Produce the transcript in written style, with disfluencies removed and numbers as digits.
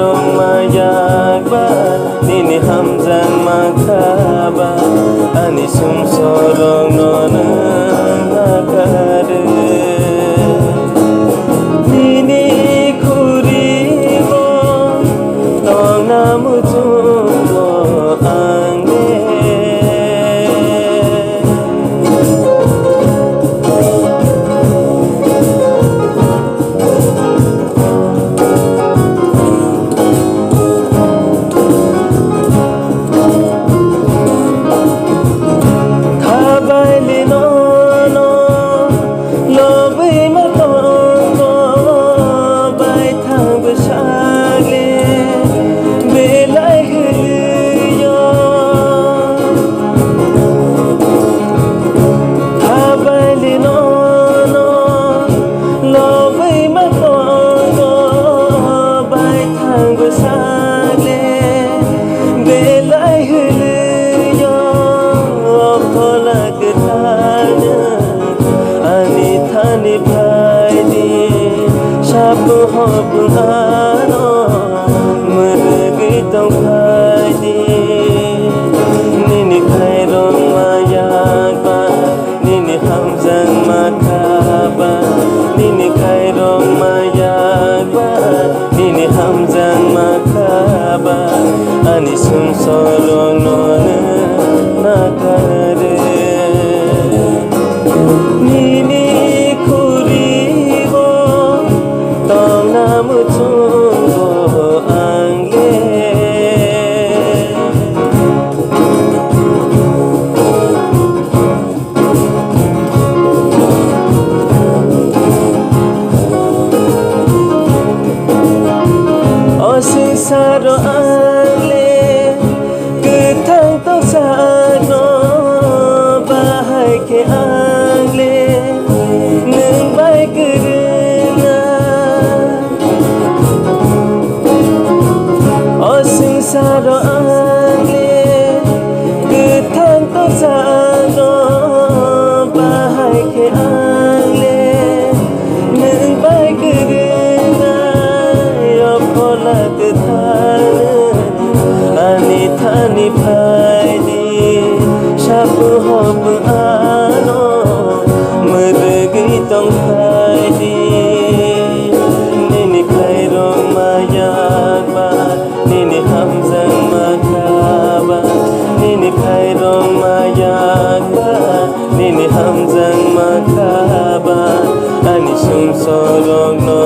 rong mayak ba nini hamzang makaba ani sum sorong nonang nakade nini kuribo tong namu jumbo angge ano mergi tong phai nini khai rong mayak ba nini hamzang makaba nini khai rong mayak ba nini hamzang makaba ani sum sorong nona nakare nini kuribo tong namu jumbo angge osing saro angle ketang to sano bahai ke angle neng bai kerena osing saro angle ketang to sano bahai ke angle neng bai kerena yo pola ketana ani thani phai di shap hop ano mergi tong phai di nini khai rong mayak ba nini hamzang makaba nini khai rong mayak ba nini hamzang makaba ani sum sorong no